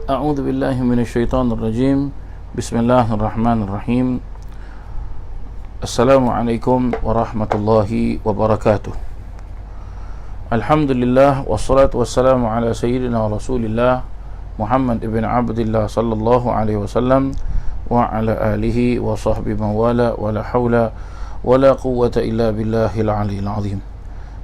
A'udzu billahi minasyaitonir rajim. Bismillahirrahmanirrahim. Assalamualaikum warahmatullahi wabarakatuh. Alhamdulillah wassalatu wassalamu ala sayyidina Rasulillah Muhammad ibn Abdillah sallallahu alaihi wasallam wa ala alihi wa sahbihi man wala wala haula wala quwwata illa billahil aliyil azim.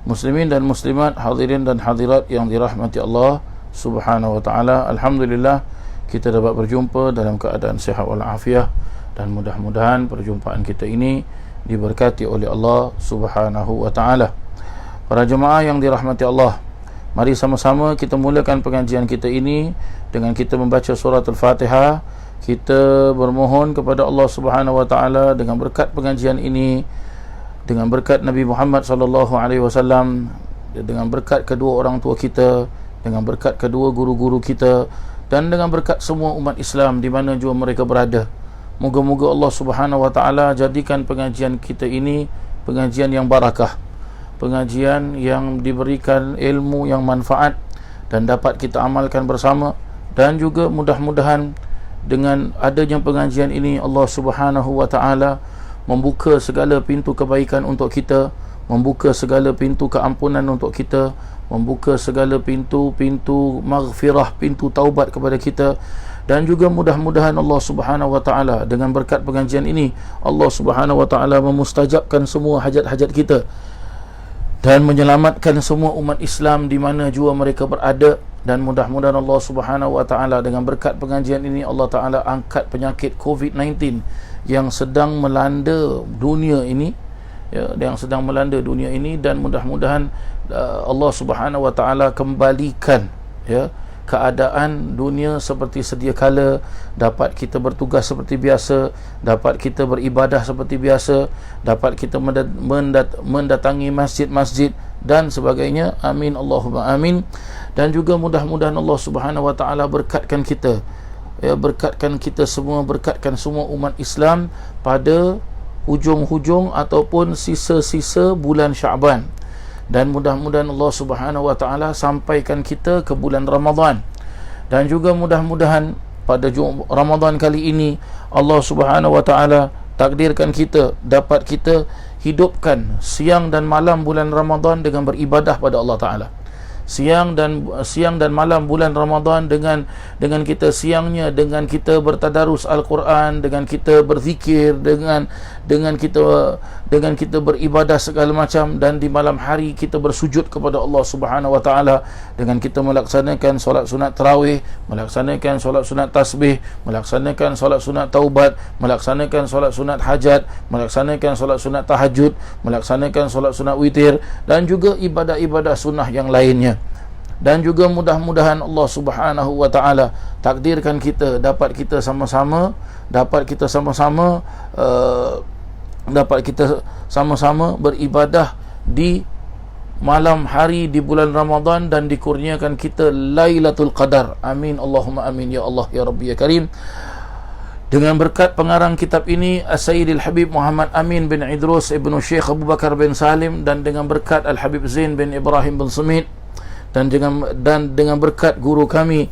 Muslimin dan muslimat, hadirin dan hadirat yang dirahmati Allah Subhanahu wa ta'ala, alhamdulillah kita dapat berjumpa dalam keadaan sihat wal afiah, dan mudah-mudahan perjumpaan kita ini diberkati oleh Allah Subhanahu wa ta'ala. Para jemaah yang dirahmati Allah, mari sama-sama kita mulakan pengajian kita ini dengan kita membaca surah Al-Fatihah. Kita bermohon kepada Allah Subhanahu wa ta'ala dengan berkat pengajian ini, dengan berkat Nabi Muhammad sallallahu alaihi wasallam, dengan berkat kedua orang tua kita, dengan berkat kedua guru-guru kita, dan dengan berkat semua umat Islam di mana jua mereka berada. Moga-moga Allah Subhanahu wa ta'ala jadikan pengajian kita ini pengajian yang barakah, pengajian yang diberikan ilmu yang manfaat dan dapat kita amalkan bersama. Dan juga mudah-mudahan dengan adanya pengajian ini Allah Subhanahu wa ta'ala membuka segala pintu kebaikan untuk kita, membuka segala pintu keampunan untuk kita, membuka segala pintu-pintu maghfirah, pintu taubat kepada kita. Dan juga mudah-mudahan Allah Subhanahu wa ta'ala dengan berkat pengajian ini Allah Subhanahu wa ta'ala memustajabkan semua hajat-hajat kita dan menyelamatkan semua umat Islam di mana jua mereka berada. Dan mudah-mudahan Allah Subhanahu wa ta'ala dengan berkat pengajian ini Allah ta'ala angkat penyakit COVID-19 yang sedang melanda dunia ini, yang sedang melanda dunia ini. Dan mudah-mudahan Allah Subhanahu wa ta'ala kembalikan keadaan dunia seperti sedia kala, dapat kita bertugas seperti biasa, dapat kita beribadah seperti biasa, dapat kita mendatangi masjid-masjid dan sebagainya. Amin Allahumma amin. Dan juga mudah-mudahan Allah Subhanahu wa ta'ala berkatkan kita, berkatkan kita semua, berkatkan semua umat Islam pada hujung-hujung ataupun sisa-sisa bulan Syaban. Dan mudah-mudahan Allah Subhanahu wa ta'ala sampaikan kita ke bulan Ramadan. Dan juga mudah-mudahan pada Ramadan kali ini Allah Subhanahu wa ta'ala takdirkan kita dapat kita hidupkan siang dan malam bulan Ramadan dengan beribadah pada Allah Ta'ala. Siang dan malam bulan Ramadan dengan kita siangnya dengan kita bertadarus Al-Quran, dengan kita berzikir, dengan kita beribadah segala macam, dan di malam hari kita bersujud kepada Allah Subhanahu wa ta'ala dengan kita melaksanakan solat sunat tarawih, melaksanakan solat sunat tasbih, melaksanakan solat sunat taubat, melaksanakan solat sunat hajat, melaksanakan solat sunat tahajud, melaksanakan solat sunat witir, dan juga ibadah-ibadah sunnah yang lainnya. Dan juga mudah-mudahan Allah Subhanahu wa ta'ala takdirkan kita dapat kita sama-sama beribadah di malam hari di bulan Ramadan dan dikurniakan kita Lailatul Qadar. Amin Allahumma amin ya Allah ya Rabbi ya Karim. Dengan berkat pengarang kitab ini As-Sayyidil Habib Muhammad Amin bin Idrus ibnu Syekh Abu Bakar bin Salim, dan dengan berkat Al-Habib Zain bin Ibrahim bin Sumit, dan dengan berkat guru kami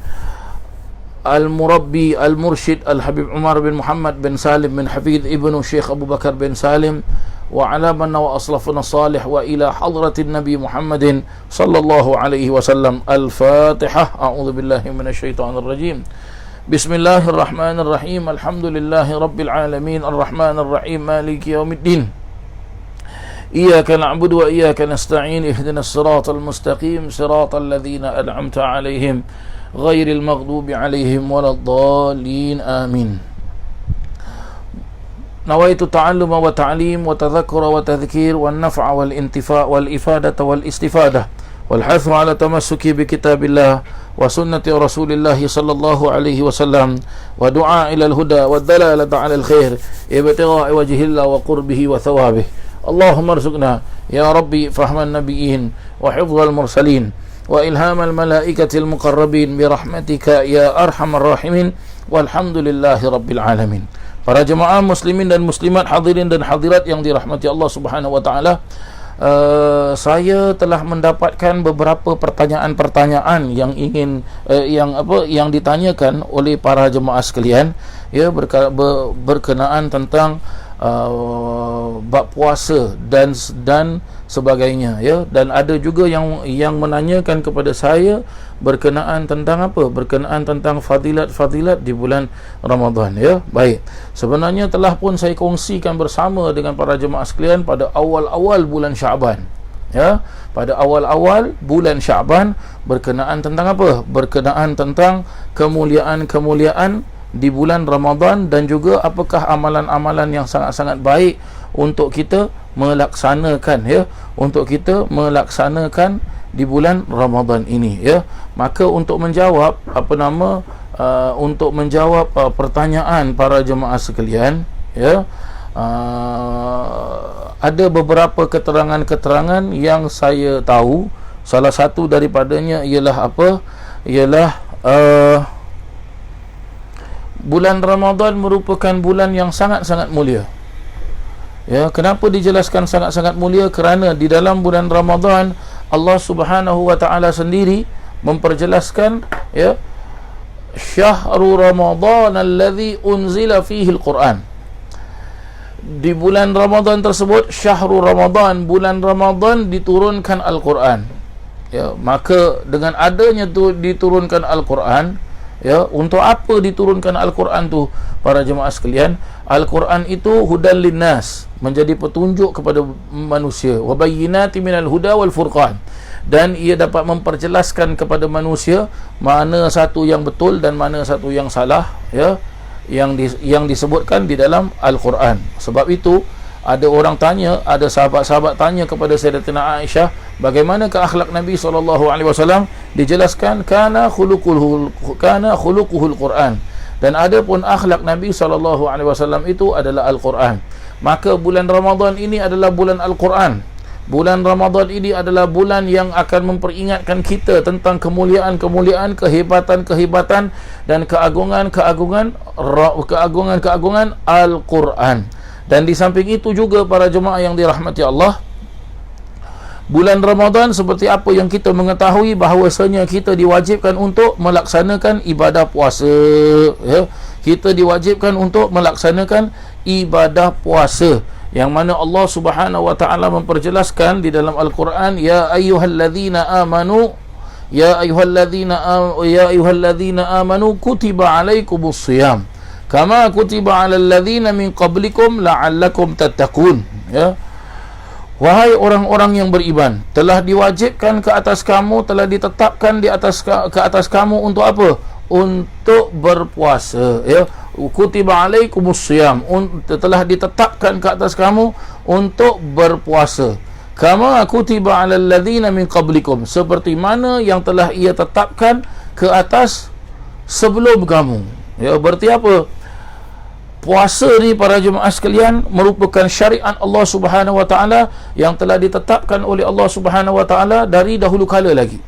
Al-Murabbi Al-Mursyid Al-Habib Umar bin Muhammad bin Salim bin Hafidh ibnu Syekh Abu Bakar bin Salim, wa ala manna wa aslafuna salih wa ila hadratin Nabi Muhammadin sallallahu alaihi wasallam. Al-Fatihah. A'udzu billahi minasyaitonir rajim. Bismillahirrahmanirrahim. Alhamdulillahi rabbil alamin, arrahmanir rahim, maliki yaumiddin. إياك نعبد وإياك نستعين اهدنا الصراط المستقيم صراط الذين أنعمت عليهم غير المغضوب عليهم ولا الضالين آمين. نويت التعلم وتعليم وتذكر وتذكير والنفع والانتفاع والإفادة والاستفادة والحث على تمسك بكتاب الله وسنة رسول الله صلى الله عليه وسلم ودعاء إلى الهدى والدلالة على الخير ابتغاء وجه الله وقربه وثوابه. اللهم ارزقنا يا ربي فهم النبيين وحفظ المرسلين وإلهام الملائكة المقربين برحمتك يا أرحم الراحمين والحمد لله رب العالمين. Para jemaah muslimin dan muslimat, hadirin dan hadirat yang dirahmati Allah Subhanahu wa ta'ala, saya telah mendapatkan beberapa pertanyaan-pertanyaan yang ingin yang ditanyakan oleh para jemaah sekalian, ya, berkenaan tentang bab puasa dan sebagainya, ya. Dan ada juga yang menanyakan kepada saya berkenaan tentang berkenaan tentang fadilat-fadilat di bulan Ramadan, ya. Baik, sebenarnya telah pun saya kongsikan bersama dengan para jemaah sekalian pada awal-awal bulan Syaban, ya. Pada awal-awal bulan Syaban berkenaan tentang berkenaan tentang kemuliaan-kemuliaan di bulan Ramadan, dan juga apakah amalan-amalan yang sangat-sangat baik untuk kita melaksanakan, ya, untuk kita melaksanakan di bulan Ramadan ini, ya. Maka untuk menjawab pertanyaan para jemaah sekalian, ya, ada beberapa keterangan-keterangan yang saya tahu. Salah satu daripadanya ialah bulan Ramadan merupakan bulan yang sangat-sangat mulia. Ya, kenapa dijelaskan sangat-sangat mulia? Kerana di dalam bulan Ramadan Allah Subhanahu wa taala sendiri memperjelaskan, ya, syahrul Ramadan alladhi unzila fihi al-Quran. Di bulan Ramadan tersebut, syahrul Ramadan, bulan Ramadan diturunkan Al-Quran. Ya, maka dengan adanya diturunkan Al-Quran, ya, untuk apa diturunkan Al-Quran tu para jemaah sekalian? Al-Quran itu hudan linnas, menjadi petunjuk kepada manusia, wa bayyinati minal huda wal furqan, dan ia dapat memperjelaskan kepada manusia mana satu yang betul dan mana satu yang salah, ya, yang disebutkan di dalam Al-Quran. Sebab itu ada sahabat-sahabat tanya kepada Sayyidatina Aisyah, bagaimanakah akhlak Nabi SAW? Dijelaskan kana khuluquhul Quran, dan ada pun akhlak Nabi SAW itu adalah Al-Quran. Maka bulan Ramadan ini adalah bulan Al-Quran. Bulan Ramadan ini adalah bulan yang akan memperingatkan kita tentang kemuliaan-kemuliaan, kehebatan-kehebatan, dan keagungan-keagungan Al-Quran. Dan di samping itu juga para jemaah yang dirahmati Allah, bulan Ramadan seperti apa yang kita mengetahui bahawasanya kita diwajibkan untuk melaksanakan ibadah puasa, ya. Kita diwajibkan untuk melaksanakan ibadah puasa, yang mana Allah Subhanahu wa taala memperjelaskan di dalam Al-Quran, ya ayyuhalladzina amanu kutiba alaikumus shiyam kama kutiba alal ladzina min qablikum la'allakum tattaqun, ya. Wahai orang-orang yang beriman, telah diwajibkan ke atas kamu, telah ditetapkan ke atas kamu untuk apa? Untuk berpuasa, ya. Kutiba alaikumus shiyam, telah ditetapkan ke atas kamu untuk berpuasa. Kama kutiba alal ladzina min qablikum, seperti mana yang telah ia tetapkan ke atas sebelum kamu. Ya, berarti apa? Puasa ni para jemaah sekalian merupakan syariat Allah Subhanahu wa taala yang telah ditetapkan oleh Allah Subhanahu wa taala dari dahulu kala lagi.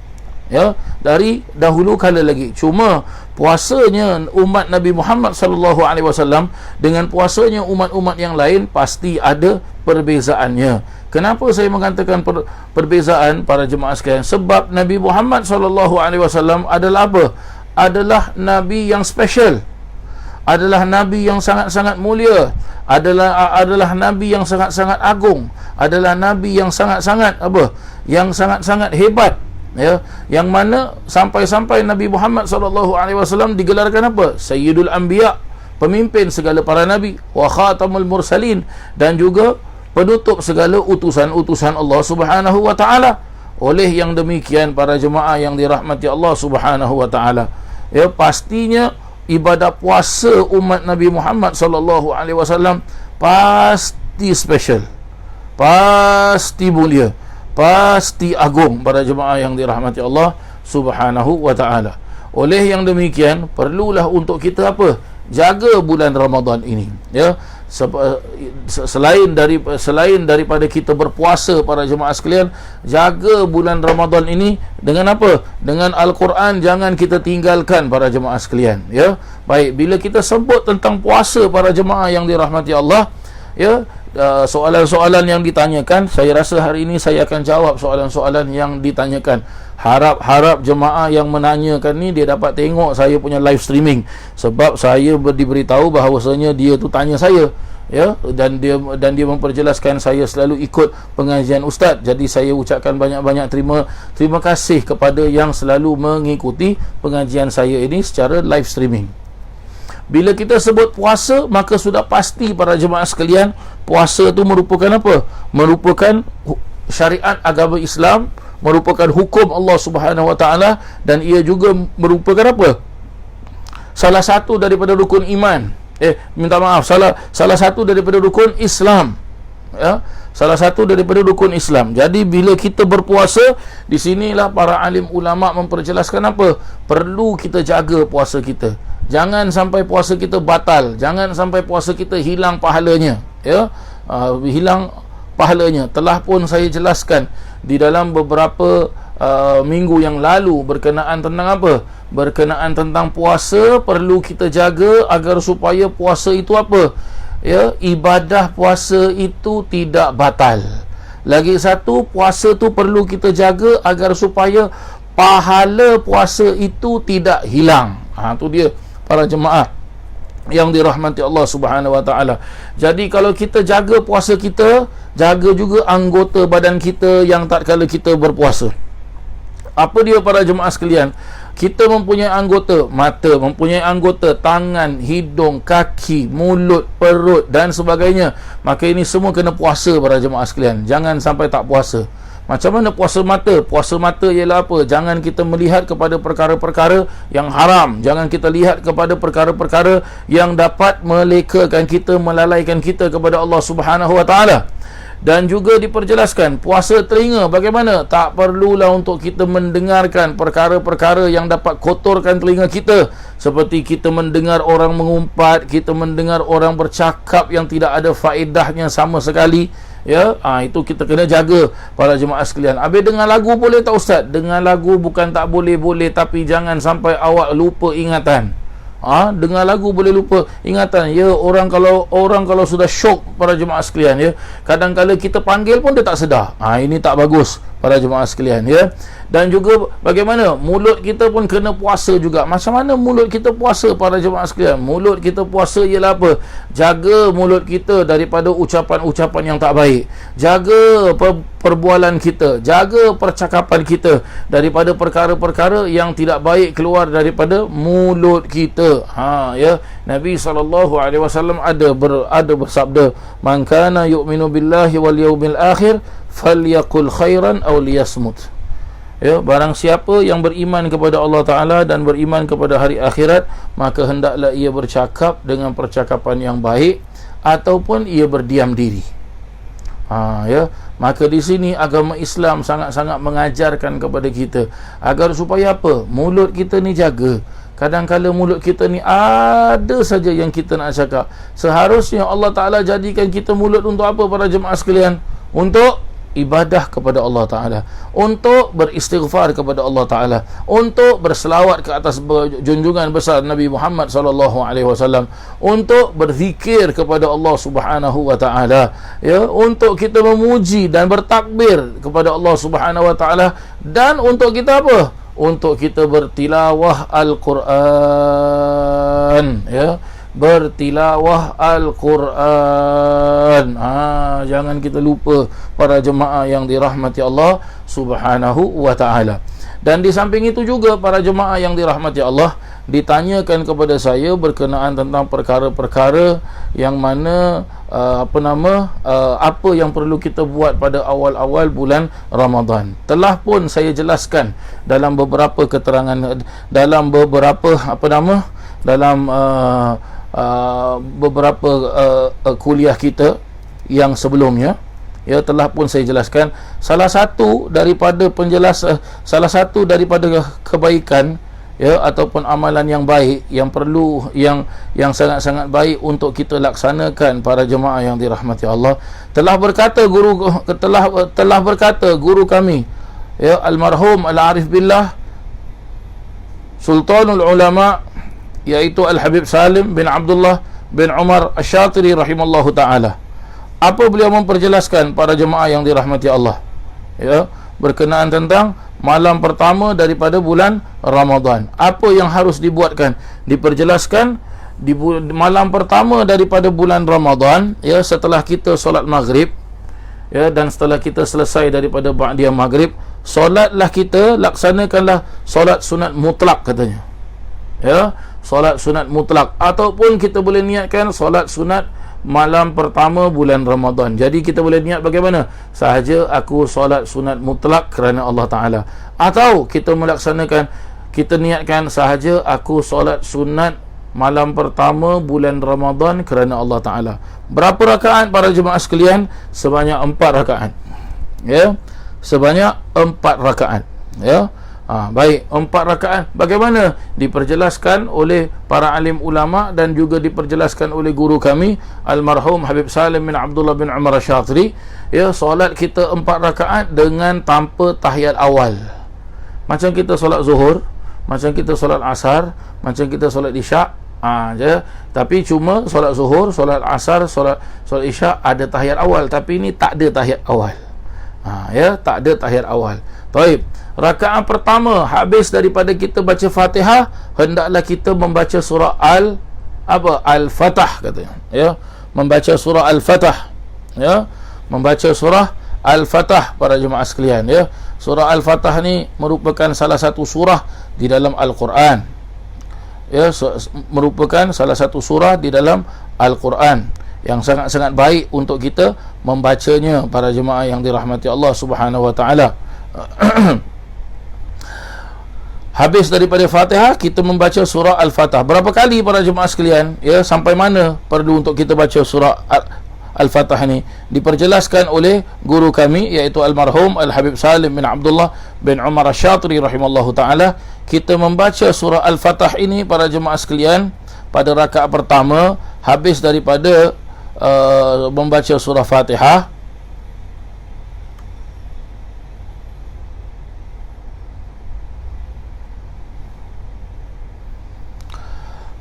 Ya, dari dahulu kala lagi. Cuma puasanya umat Nabi Muhammad sallallahu alaihi wasallam dengan puasanya umat-umat yang lain pasti ada perbezaannya. Kenapa saya mengatakan perbezaan para jemaah sekalian? Sebab Nabi Muhammad sallallahu alaihi wasallam adalah apa? Adalah nabi yang special, adalah nabi yang sangat-sangat mulia, adalah nabi yang sangat-sangat agung, adalah nabi yang sangat-sangat yang sangat-sangat hebat, ya, yang mana sampai-sampai Nabi Muhammad SAW digelarkan apa? Sayyidul Anbiya, pemimpin segala para nabi, wa khatamul mursalin, dan juga penutup segala utusan-utusan Allah Subhanahu wa taala. Oleh yang demikian para jemaah yang dirahmati Allah Subhanahu wa taala, ya, pastinya ibadah puasa umat Nabi Muhammad SAW pasti special, pasti mulia, pasti agung para jemaah yang dirahmati Allah Subhanahu wa taala. Oleh yang demikian perlulah untuk kita jaga bulan Ramadan ini, ya. Selain daripada kita berpuasa para jemaah sekalian, jaga bulan Ramadan ini dengan apa? Dengan Al-Quran jangan kita tinggalkan para jemaah sekalian, ya. Baik, bila kita sebut tentang puasa para jemaah yang dirahmati Allah, ya, soalan-soalan yang ditanyakan. Saya rasa hari ini saya akan jawab soalan-soalan yang ditanyakan. Harap jemaah yang menanyakan ni dia dapat tengok saya punya live streaming, sebab saya diberitahu bahawasanya dia tu tanya saya, ya, dan dia memperjelaskan saya selalu ikut pengajian ustaz. Jadi saya ucapkan banyak-banyak terima kasih kepada yang selalu mengikuti pengajian saya ini secara live streaming. Bila kita sebut puasa, maka sudah pasti para jemaah sekalian, puasa itu merupakan apa? Merupakan syariat agama Islam, merupakan hukum Allah Subhanahu Wa Taala, dan ia juga merupakan apa? Salah satu daripada rukun iman. Salah satu daripada rukun Islam. Ya, salah satu daripada rukun Islam. Jadi bila kita berpuasa, di sinilah para alim ulama memperjelaskan apa? Perlu kita jaga puasa kita. Jangan sampai puasa kita batal, jangan sampai puasa kita hilang pahalanya, ya. Hilang pahalanya. Telah pun saya jelaskan di dalam beberapa minggu yang lalu berkenaan tentang apa? Berkenaan tentang puasa, perlu kita jaga agar supaya puasa itu apa? Ya, ibadah puasa itu tidak batal. Lagi satu, puasa tu perlu kita jaga agar supaya pahala puasa itu tidak hilang. Tu dia para jemaah yang dirahmati Allah Subhanahu Wa Taala. Jadi kalau kita jaga puasa kita, jaga juga anggota badan kita yang tak kala kita berpuasa. Apa dia para jemaah sekalian? Kita mempunyai anggota mata, mempunyai anggota tangan, hidung, kaki, mulut, perut dan sebagainya. Maka ini semua kena puasa para jemaah sekalian. Jangan sampai tak puasa. Macam mana puasa mata? Puasa mata ialah apa? Jangan kita melihat kepada perkara-perkara yang haram. Jangan kita lihat kepada perkara-perkara yang dapat melekakan kita, melalaikan kita kepada Allah Subhanahu Wa Taala. Dan juga diperjelaskan puasa telinga bagaimana? Tak perlulah untuk kita mendengarkan perkara-perkara yang dapat kotorkan telinga kita, seperti kita mendengar orang mengumpat, kita mendengar orang bercakap yang tidak ada faedahnya sama sekali. Ya, itu kita kena jaga para jemaah sekalian. Habis dengar lagu boleh tak ustaz? Dengar lagu bukan tak boleh, tapi jangan sampai awak lupa ingatan. Dengar lagu boleh lupa ingatan. Ya, orang kalau sudah syok para jemaah sekalian, ya, kadang-kala kita panggil pun dia tak sedar. Ini tak bagus para jemaah sekalian, ya. Dan juga bagaimana mulut kita pun kena puasa juga. Macam mana mulut kita puasa para jemaah sekalian? Mulut kita puasa ialah apa? Jaga mulut kita daripada ucapan-ucapan yang tak baik. Jaga perbualan kita, jaga percakapan kita daripada perkara-perkara yang tidak baik keluar daripada mulut kita. Ya, Nabi SAW ada bersabda, "Man kana yu'minu billahi wal yawmil akhir falyaqul khairan aw liyasmut." Ya, barang siapa yang beriman kepada Allah Ta'ala dan beriman kepada hari akhirat, maka hendaklah ia bercakap dengan percakapan yang baik ataupun ia berdiam diri. Ya, maka di sini agama Islam sangat-sangat mengajarkan kepada kita agar supaya apa? Mulut kita ni jaga. Kadang-kala mulut kita ni ada saja yang kita nak cakap. Seharusnya Allah Ta'ala jadikan kita mulut untuk apa para jemaah sekalian? Untuk ibadah kepada Allah Ta'ala, untuk beristighfar kepada Allah Ta'ala, untuk berselawat ke atas junjungan besar Nabi Muhammad SAW, untuk berzikir kepada Allah Subhanahu Wa Ta'ala, ya, untuk kita memuji dan bertakbir kepada Allah Subhanahu Wa Ta'ala, dan untuk kita apa? Untuk kita bertilawah Al-Quran, ya, bertilawah Al-Quran. Jangan kita lupa para jemaah yang dirahmati Allah Subhanahu Wa Ta'ala. Dan di samping itu juga para jemaah yang dirahmati Allah, ditanyakan kepada saya berkenaan tentang perkara-perkara yang mana apa yang perlu kita buat pada awal-awal bulan Ramadan. Telah pun saya jelaskan dalam beberapa keterangan, dalam beberapa beberapa kuliah kita yang sebelumnya, ya, telah pun saya jelaskan salah satu daripada kebaikan, ya, ataupun amalan yang baik yang perlu, yang sangat-sangat baik untuk kita laksanakan para jemaah yang dirahmati Allah. Telah berkata guru kami, ya, almarhum Al-Arif Billah Sultanul Ulama, iaitu Al-Habib Salim bin Abdullah bin Umar Asy-Syatiri rahimallahu ta'ala. apa beliau memperjelaskan para jemaah yang dirahmati Allah, ya, berkenaan tentang malam pertama daripada bulan Ramadan. Apa yang harus dibuatkan? Diperjelaskan di malam pertama daripada bulan Ramadan, ya, setelah kita solat maghrib, ya, dan setelah kita selesai daripada ba'diyah maghrib, solatlah kita, laksanakanlah solat sunat mutlak katanya, ya, solat sunat mutlak, ataupun kita boleh niatkan solat sunat malam pertama bulan Ramadan. Jadi kita boleh niat bagaimana? Sahaja aku solat sunat mutlak kerana Allah Ta'ala, atau kita melaksanakan, kita niatkan sahaja aku solat sunat malam pertama bulan Ramadan kerana Allah Ta'ala. Berapa rakaat para jemaah sekalian? Sebanyak 4 rakaat, ya, sebanyak 4 rakaat, ya. Baik, 4 rakaat. Bagaimana? Diperjelaskan oleh para alim ulama dan juga diperjelaskan oleh guru kami almarhum Habib Salim bin Abdullah bin Umar Syatri, ya, solat kita 4 rakaat dengan tanpa tahiyat awal. Macam kita solat zuhur, macam kita solat asar, macam kita solat isyak, je. Tapi cuma solat zuhur, solat asar, solat isyak ada tahiyat awal, tapi ini tak ada tahiyat awal. Ya, tak ada tahiyat awal. Taib. Rakaat pertama habis daripada kita baca Fatihah, hendaklah kita membaca surah Al-Fatah katanya, ya, membaca surah Al-Fatah, ya, membaca surah Al-Fatah para jemaah sekalian, ya. Surah Al-Fatah ni merupakan salah satu surah di dalam Al-Quran, ya, merupakan salah satu surah di dalam Al-Quran yang sangat-sangat baik untuk kita membacanya para jemaah yang dirahmati Allah Subhanahu wa taala. Habis daripada Fatihah kita membaca surah Al-Fatah. Berapa kali para jemaah sekalian, ya, sampai mana perlu untuk kita baca surah Al-Fatah ni? Diperjelaskan oleh guru kami iaitu almarhum Al-Habib Salim bin Abdullah bin Umar Syatri rahimallahu taala. Kita membaca surah Al-Fatah ini para jemaah sekalian pada rakaat pertama habis daripada membaca surah Fatihah.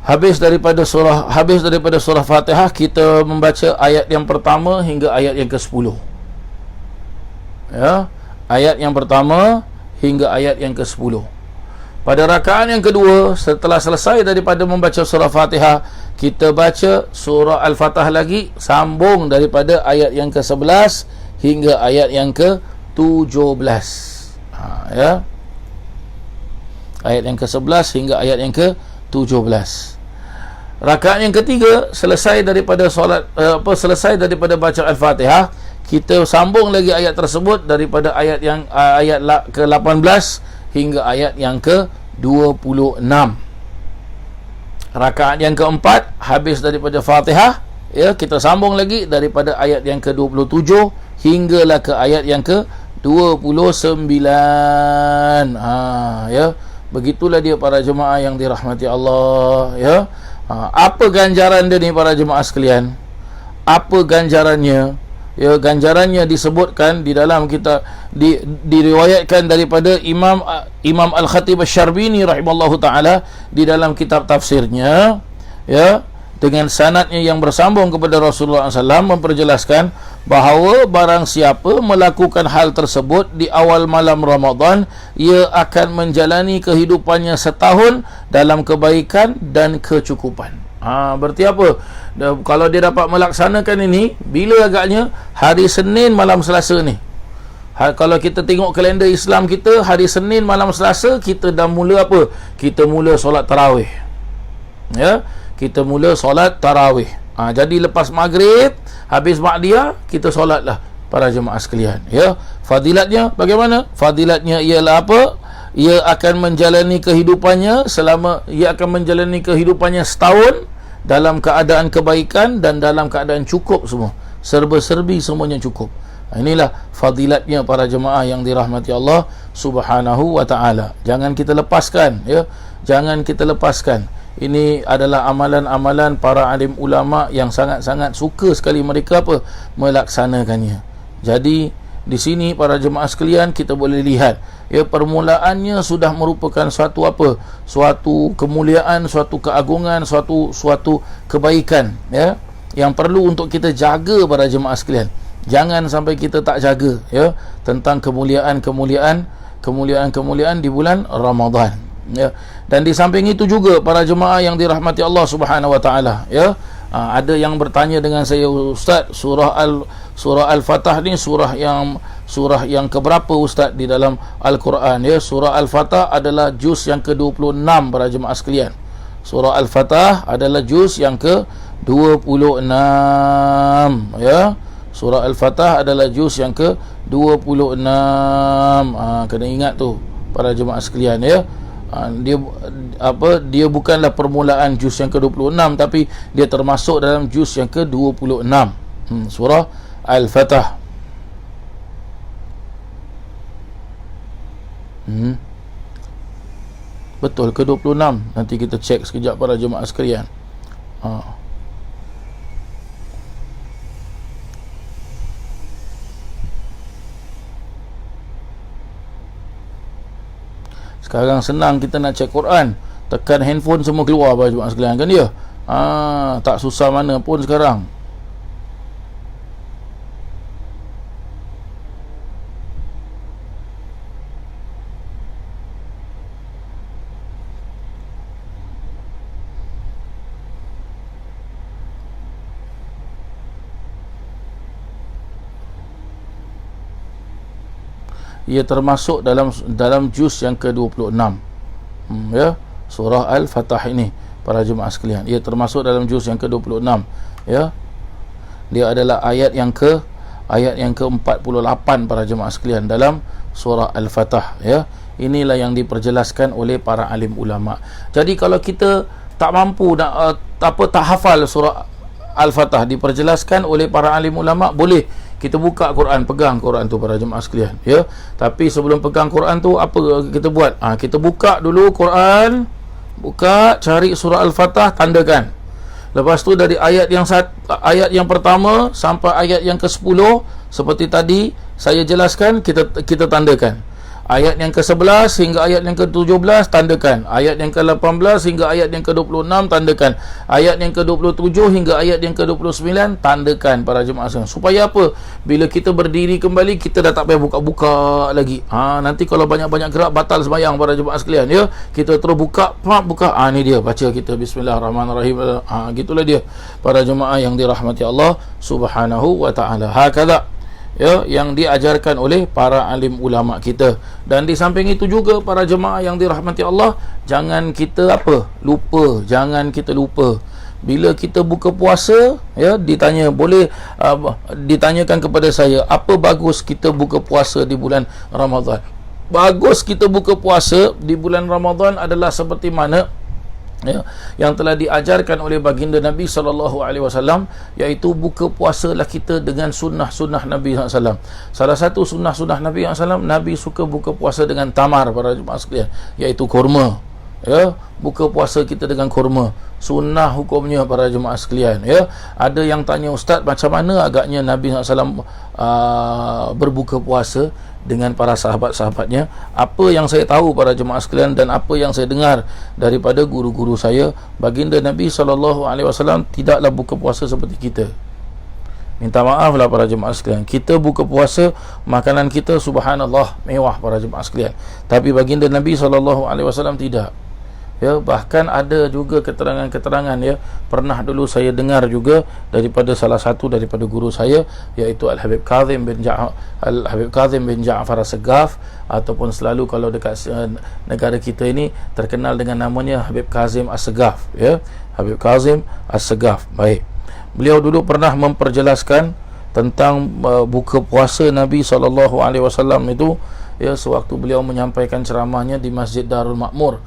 Habis daripada surah Fatihah kita membaca ayat yang pertama hingga ayat yang ke-10. Ya, ayat yang pertama hingga ayat yang ke-10. Pada rakaat yang kedua, setelah selesai daripada membaca surah Fatihah, kita baca surah Al-Fatah lagi, sambung daripada ayat yang ke-11 hingga ayat yang ke-17. Ya. Ayat yang ke-11 hingga ayat yang ke-17. Rakaat yang ketiga, selesai daripada selesai daripada baca Al-Fatihah, kita sambung lagi ayat tersebut daripada ayat yang ayat ke-18 hingga ayat yang ke-26. Rakaat yang keempat, habis daripada Fatihah, ya, kita sambung lagi daripada ayat yang ke-27 hinggalah ke ayat yang ke-29. Ya, begitulah dia para jemaah yang dirahmati Allah, ya. Apa ganjaran dia ni para jemaah sekalian? Apa ganjarannya? Ya, ganjarannya disebutkan di dalam kita diriwayatkan daripada Imam Al-Khatib Asy-Syarbini rahimallahu taala di dalam kitab tafsirnya, ya, dengan sanadnya yang bersambung kepada Rasulullah SAW memperjelaskan bahawa barang siapa melakukan hal tersebut di awal malam Ramadan, ia akan menjalani kehidupannya setahun dalam kebaikan dan kecukupan. Berarti apa? Kalau dia dapat melaksanakan ini, bila agaknya? Hari Senin malam Selasa ni. Kalau kita tengok kalender Islam kita, hari Senin malam Selasa kita dah mula apa? Kita mula solat tarawih. Ya, kita mula solat tarawih. Jadi lepas maghrib, habis ba'diyah, kita solatlah para jemaah sekalian. Ya, fadilatnya bagaimana? Fadilatnya ialah apa? Ia akan menjalani kehidupannya setahun dalam keadaan kebaikan dan dalam keadaan cukup semua. Serba-serbi semuanya cukup. Inilah fadilatnya para jemaah yang dirahmati Allah Subhanahu wa taala. Jangan kita lepaskan, ya. Jangan kita lepaskan. Ini adalah amalan-amalan para alim ulama yang sangat-sangat suka sekali mereka melaksanakannya. Jadi di sini para jemaah sekalian kita boleh lihat, ya, permulaannya sudah merupakan suatu kemuliaan, suatu keagungan, suatu kebaikan, ya. yang perlu untuk kita jaga para jemaah sekalian. Jangan sampai kita tak jaga, ya, tentang kemuliaan di bulan Ramadan, ya. Dan di samping itu juga para jemaah yang dirahmati Allah Subhanahu wa taala, ya, ada yang bertanya dengan saya, Ustaz, surah Al-Fatah ni surah yang keberapa Ustaz di dalam Al-Quran, ya? Surah Al-Fatah adalah juz yang ke-26 para jemaah sekalian. Surah Al-Fatah adalah juz yang ke-26, ya. Surah Al-Fatah adalah juz yang ke-26. Kena ingat tu para jemaah sekalian, ya. Dia bukanlah permulaan juz yang ke-26, tapi dia termasuk dalam juz yang ke-26. Surah Al-Fatah. Betul ke-26. Nanti kita cek sekejap para jemaah sekalian. Sekarang senang kita nak cek Quran, tekan handphone semua keluar para jemaah sekalian, kan dia? Tak susah mana pun sekarang. Ia termasuk dalam juz yang ke-26, ya, surah Al-Fatah ini para jemaah sekalian. Ia termasuk dalam juz yang ke-26, ya. Dia adalah ayat yang ke-48 para jemaah sekalian dalam surah Al-Fatah, ya. Inilah yang diperjelaskan oleh para alim ulama. Jadi kalau kita tak mampu nak tak hafal surah Al-Fatah diperjelaskan oleh para alim ulama, boleh kita buka Quran, pegang Quran tu para jemaah sekalian, ya. Tapi sebelum pegang Quran tu, apa kita buat? Kita buka dulu Quran, cari surah Al-Fatah, tandakan. Lepas tu dari ayat yang pertama sampai ayat yang ke-10, seperti tadi saya jelaskan, kita tandakan. Ayat yang ke-11 hingga ayat yang ke-17 tandakan. Ayat yang ke-18 hingga ayat yang ke-26 tandakan. Ayat yang ke-27 hingga ayat yang ke-29 tandakan para jemaah sekalian. Supaya apa? Bila kita berdiri kembali, kita dah tak payah buka-buka lagi. Nanti kalau banyak-banyak gerak, batal sembahyang para jemaah sekalian, ya. Kita terus buka. Ni dia, baca kita Bismillahirrahmanirrahim. Gitulah dia para jemaah yang dirahmati Allah Subhanahu wa taala. Hakadha, ya, yang diajarkan oleh para alim ulama kita. Dan di samping itu juga para jemaah yang dirahmati Allah, jangan kita lupa. Bila kita buka puasa, ya, ditanyakan kepada saya, apa bagus kita buka puasa di bulan Ramadan? Bagus kita buka puasa di bulan Ramadan adalah seperti mana, ya, yang telah diajarkan oleh baginda Nabi SAW, iaitu buka puasalah kita dengan sunnah-sunnah Nabi SAW. Salah satu sunnah-sunnah Nabi SAW, Nabi suka buka puasa dengan tamar para jemaah sekalian, iaitu kurma, ya. Buka puasa kita dengan kurma, sunnah hukumnya para jemaah sekalian, ya. Ada yang tanya, Ustaz, macam mana agaknya Nabi SAW berbuka puasa dengan para sahabat-sahabatnya? Apa yang saya tahu para jemaah sekalian dan apa yang saya dengar daripada guru-guru saya, baginda Nabi SAW tidaklah buka puasa seperti kita. Minta maaflah para jemaah sekalian, kita buka puasa, makanan kita subhanallah mewah para jemaah sekalian, tapi baginda Nabi SAW tidak, ya. Bahkan ada juga keterangan-keterangan, ya, pernah dulu saya dengar juga daripada salah satu daripada guru saya, iaitu Al-Habib Kazim bin Ja'far As-Saggaf, ataupun selalu kalau dekat negara kita ini terkenal dengan namanya Habib Kazim As-Saggaf, ya. Habib Kazim As-Saggaf. Baik, beliau dulu pernah memperjelaskan tentang buka puasa Nabi SAW itu, ya, sewaktu beliau menyampaikan ceramahnya di Masjid Darul Makmur,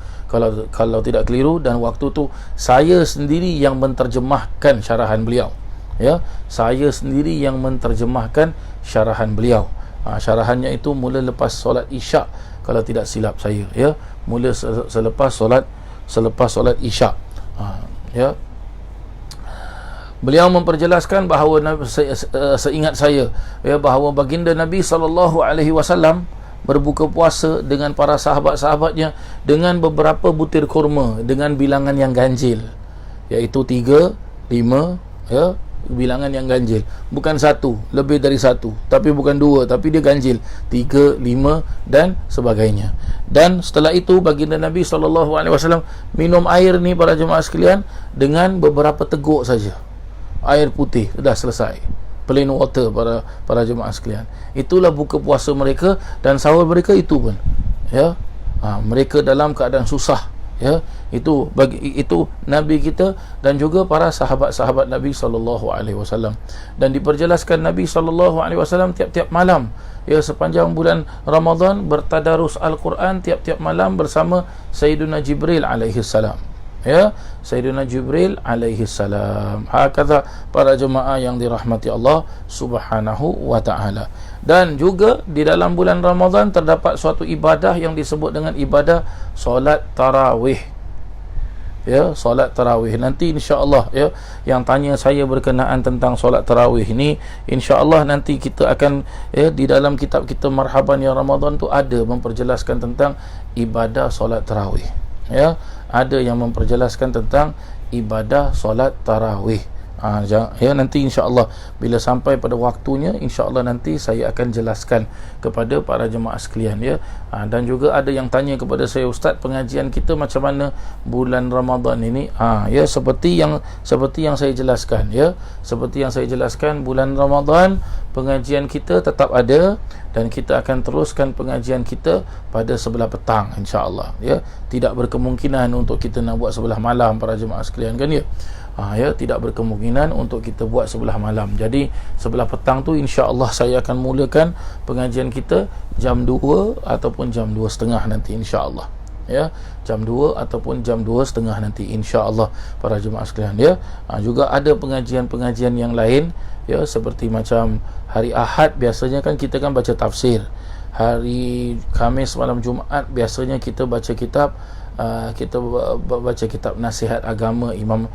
kalau tidak keliru. Dan waktu tu saya sendiri yang menterjemahkan syarahan beliau, ya. Saya sendiri yang menterjemahkan syarahan beliau. Syarahannya itu mula lepas solat Isyak, kalau tidak silap saya, ya. Mula selepas solat Isyak, ya. Beliau memperjelaskan bahawa seingat saya, ya, bahawa baginda Nabi SAW berbuka puasa dengan para sahabat-sahabatnya dengan beberapa butir kurma dengan bilangan yang ganjil, iaitu 3, 5, ya. bilangan yang ganjil. Bukan satu, lebih dari satu, tapi bukan dua, tapi dia ganjil, 3, 5 dan sebagainya. Dan setelah itu baginda Nabi SAW minum air ni para jemaah sekalian dengan beberapa teguk saja, air putih, dah selesai, plain water para jemaah sekalian. Itulah buka puasa mereka dan sahur mereka itu pun, ya. Mereka dalam keadaan susah, ya. Itu Nabi kita dan juga para sahabat-sahabat Nabi SAW. Dan diperjelaskan Nabi SAW tiap-tiap malam, ya, sepanjang bulan Ramadan bertadarus Al-Quran tiap-tiap malam bersama Sayyiduna Jibril alaihi salam, ya, Sayyidina Jibril alaihi salam. Hakadha para jemaah yang dirahmati Allah Subhanahu wa taala. Dan juga di dalam bulan Ramadan terdapat suatu ibadah yang disebut dengan ibadah solat tarawih, ya, solat tarawih. Nanti insya-Allah, ya, yang tanya saya berkenaan tentang solat tarawih ni, insya-Allah nanti kita akan, ya, di dalam kitab kita Marhaban Ya Ramadan tu ada memperjelaskan tentang ibadah solat tarawih, ya, ada yang memperjelaskan tentang ibadah solat tarawih. Ya, nanti insya-Allah bila sampai pada waktunya, insya-Allah nanti saya akan jelaskan kepada para jemaah sekalian, ya. Dan juga ada yang tanya kepada saya, Ustaz, pengajian kita macam mana bulan Ramadan ini? Ya, seperti yang saya jelaskan, ya, seperti yang saya jelaskan, bulan Ramadan pengajian kita tetap ada dan kita akan teruskan pengajian kita pada sebelah petang, insya-Allah, ya. Tidak berkemungkinan untuk kita nak buat sebelah malam para jemaah sekalian, kan, ya. Ya, tidak berkemungkinan untuk kita buat sebelah malam. Jadi sebelah petang tu insya-Allah saya akan mulakan pengajian kita jam 2 ataupun jam 2.30 nanti, insya-Allah, ya, jam 2 ataupun jam 2.30 nanti, insya-Allah para jemaah sekalian, ya. Juga ada pengajian-pengajian yang lain, ya, seperti macam hari Ahad biasanya kan kita kan baca tafsir. Hari Khamis malam Jumaat biasanya kita baca kitab baca kitab nasihat agama Imam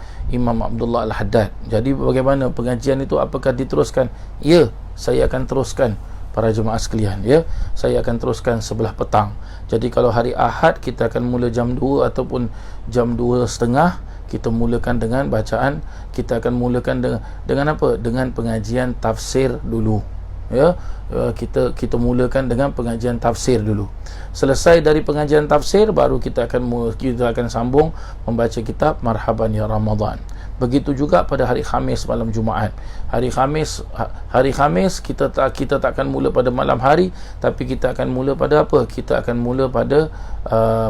Abdullah Al-Haddad. Jadi bagaimana pengajian itu, apakah diteruskan? Ya, saya akan teruskan para jemaah sekalian, ya. Saya akan teruskan sebelah petang. Jadi kalau hari Ahad kita akan mula jam 2 ataupun jam 2.30, kita mulakan dengan bacaan, kita akan mulakan dengan apa? Dengan pengajian tafsir dulu, ya. Kita mulakan dengan pengajian tafsir dulu. Selesai dari pengajian tafsir, baru kita akan sambung membaca kitab Marhaban Ya Ramadan. Begitu juga pada hari Khamis malam Jumaat. Hari Khamis kita takkan mula pada malam hari, tapi kita akan mula pada apa? Kita akan mula pada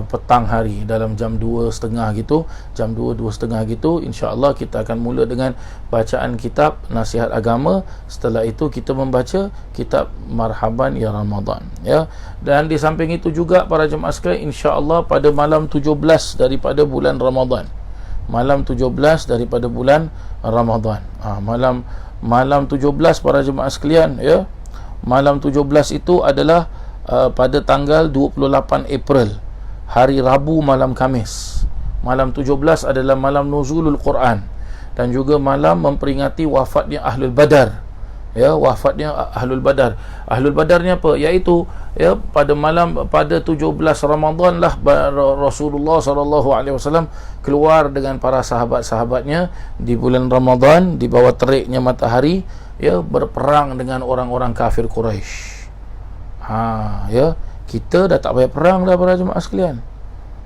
petang hari, dalam jam 2.30 gitu, jam 2.30 gitu, insya-Allah kita akan mula dengan bacaan kitab nasihat agama. Setelah itu kita membaca kitab Marhaban Ya Ramadan, ya. Dan di samping itu juga para jemaah sekalian, insya-Allah pada malam 17 daripada bulan Ramadan, malam 17 daripada bulan Ramadan, malam 17 para jemaah sekalian, ya. Malam 17 itu adalah pada tanggal 28 April, hari Rabu malam Khamis. Malam 17 adalah malam nuzulul Quran dan juga malam memperingati wafatnya Ahlul Badar, ya, wafatnya Ahlul Badar. Ahlul Badar ni apa? Iaitu, ya, pada 17 Ramadan lah Rasulullah SAW keluar dengan para sahabat-sahabatnya di bulan Ramadan di bawah teriknya matahari, ya, berperang dengan orang-orang kafir Quraisy. Ya, kita dah tak payah perang dah para jemaah sekalian,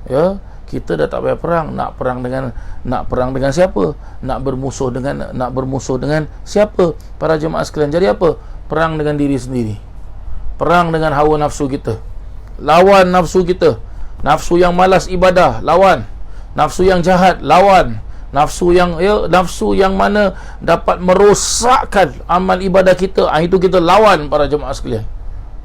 ya. Kita dah tak payah perang. Nak perang dengan siapa? Nak bermusuh dengan siapa para jemaah sekalian? Jadi apa? Perang dengan diri sendiri, perang dengan hawa nafsu kita, lawan nafsu kita, nafsu yang malas ibadah, lawan nafsu yang jahat, lawan nafsu yang mana dapat merosakkan amal ibadah kita, itu kita lawan para jemaah sekalian.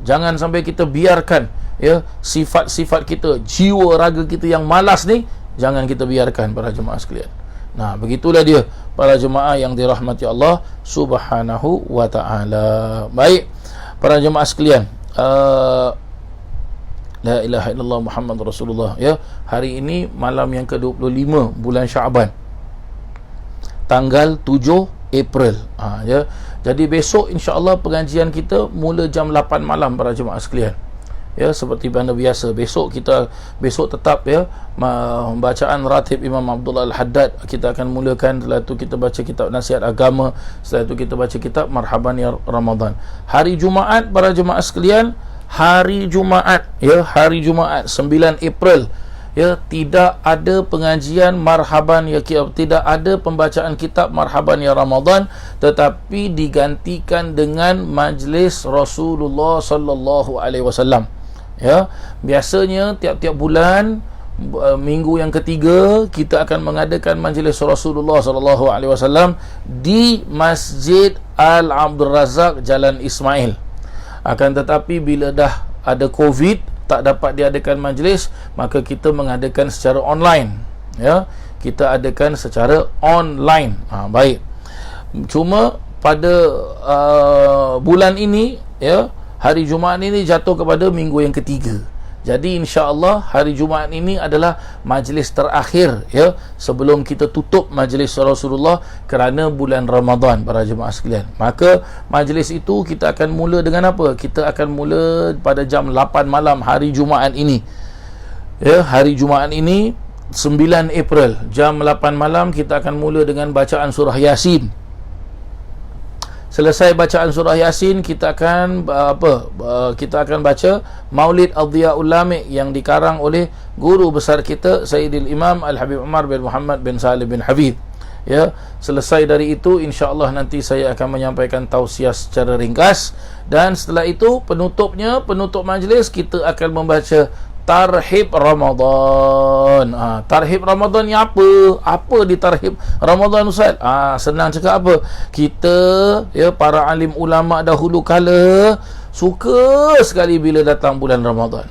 Jangan sampai kita biarkan, ya, sifat-sifat kita, jiwa raga kita yang malas ni, jangan kita biarkan para jemaah sekalian. Nah, begitulah dia para jemaah yang dirahmati Allah Subhanahu wa taala. Baik para jemaah sekalian, la ilaha illallah Muhammad Rasulullah, ya. Hari ini malam yang ke-25 bulan Syaban, tanggal 7 April, ya. Jadi besok insya-Allah pengajian kita mula jam 8 malam para jemaah sekalian. ya, seperti mana biasa. Besok tetap ya bacaan ratib Imam Abdullah Al-Haddad kita akan mulakan. Setelah itu kita baca kitab nasihat agama, setelah itu kita baca kitab Marhaban Ya Ramadan. Hari Jumaat para jemaah sekalian, hari Jumaat ya, hari Jumaat 9 April ya, tidak ada pengajian Marhaban Ya, tidak ada pembacaan kitab Marhaban Ya Ramadan, tetapi digantikan dengan majlis Rasulullah sallallahu alaihi wasallam. Ya, biasanya tiap-tiap bulan minggu yang ketiga kita akan mengadakan majlis Rasulullah sallallahu alaihi wasallam di Masjid Al Abdul Razak Jalan Ismail. Akan tetapi bila dah ada Covid, tak dapat diadakan majlis, maka kita mengadakan secara online ya, kita adakan secara online. Baik, cuma pada bulan ini ya, hari Jumaat ini jatuh kepada minggu yang ketiga. Jadi insya-Allah hari Jumaat ini adalah majlis terakhir ya, sebelum kita tutup majlis Rasulullah kerana bulan Ramadan para jemaah sekalian. Maka majlis itu kita akan mula dengan apa? Kita akan mula pada jam 8 malam hari Jumaat ini. Ya, hari Jumaat ini 9 April jam 8 malam kita akan mula dengan bacaan surah Yasin. Selesai bacaan surah Yasin, kita akan kita akan baca Maulid Adhiyaul Lami yang dikarang oleh guru besar kita Sayyidil Imam Al-Habib Umar bin Muhammad bin Salim bin Habib. Ya, selesai dari itu insya-Allah nanti saya akan menyampaikan tausiah secara ringkas, dan setelah itu penutup majlis kita akan membaca Tarhib Ramadan. Tarhib Ramadan ni apa? Apa di Tarhib Ramadan Ustaz? Senang cakap apa? Kita ya, para alim ulama dahulu kala suka sekali bila datang bulan Ramadan.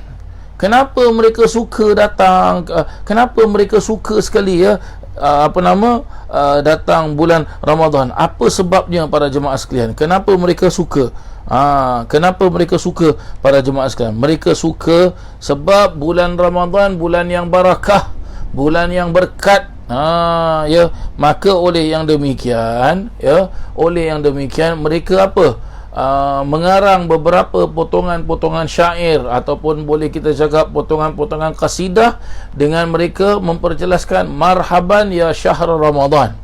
Kenapa mereka suka datang? Kenapa mereka suka sekali ya datang bulan Ramadan? Apa sebabnya para jemaah sekalian? Kenapa mereka suka? Kenapa mereka suka para jemaah sekalian? Mereka suka sebab bulan Ramadan bulan yang barakah, bulan yang berkat. Ya, maka oleh yang demikian mereka mengarang beberapa potongan-potongan syair, ataupun boleh kita cakap potongan-potongan qasidah, dengan mereka memperjelaskan marhaban ya syahr Ramadan,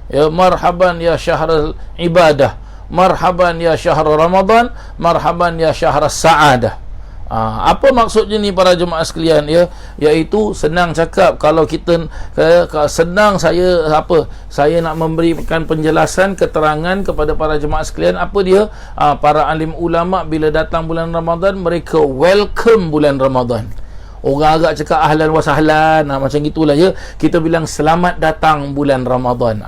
ya marhaban ya syahr ibadah, marhaban ya syahr Ramadan, marhaban ya syahr sa'adah. Apa maksudnya ni para jemaah sekalian ya? Iaitu senang cakap, kalau kita senang saya nak memberikan penjelasan, keterangan kepada para jemaah sekalian. Apa dia? Para alim ulama bila datang bulan Ramadan, mereka welcome bulan Ramadan. Orang agak cakap ahlan wa sahlan, macam gitulah ya. Kita bilang selamat datang bulan Ramadan.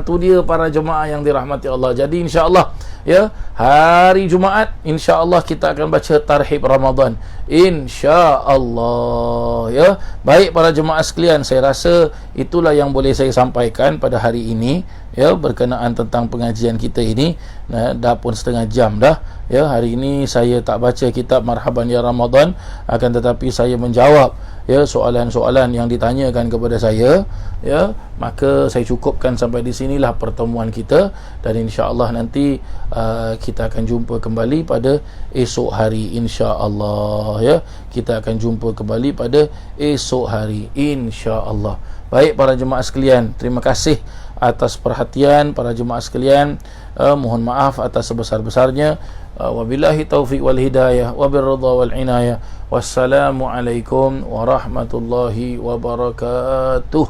Tu dia para jemaah yang dirahmati Allah. Jadi insya-Allah ya, hari Jumaat insya-Allah kita akan baca Tarhib Ramadan, insya-Allah ya. Baik para jemaah sekalian, saya rasa itulah yang boleh saya sampaikan pada hari ini ya, berkenaan tentang pengajian kita ini. Dah pun setengah jam dah ya. Hari ini saya tak baca kitab Marhaban Ya Ramadan, akan tetapi saya menjawab ya soalan-soalan yang ditanyakan kepada saya ya. Maka saya cukupkan sampai di sinilah pertemuan kita, dan insya-Allah nanti kita akan jumpa kembali pada esok hari insya-Allah ya. Kita akan jumpa kembali pada esok hari insya-Allah. Baik para jemaah sekalian, terima kasih atas perhatian para jemaah sekalian. Mohon maaf atas sebesar-besarnya. Wabillahi taufiq wal hidayah, wabirridha wal inayah. Wassalamualaikum warahmatullahi wabarakatuh.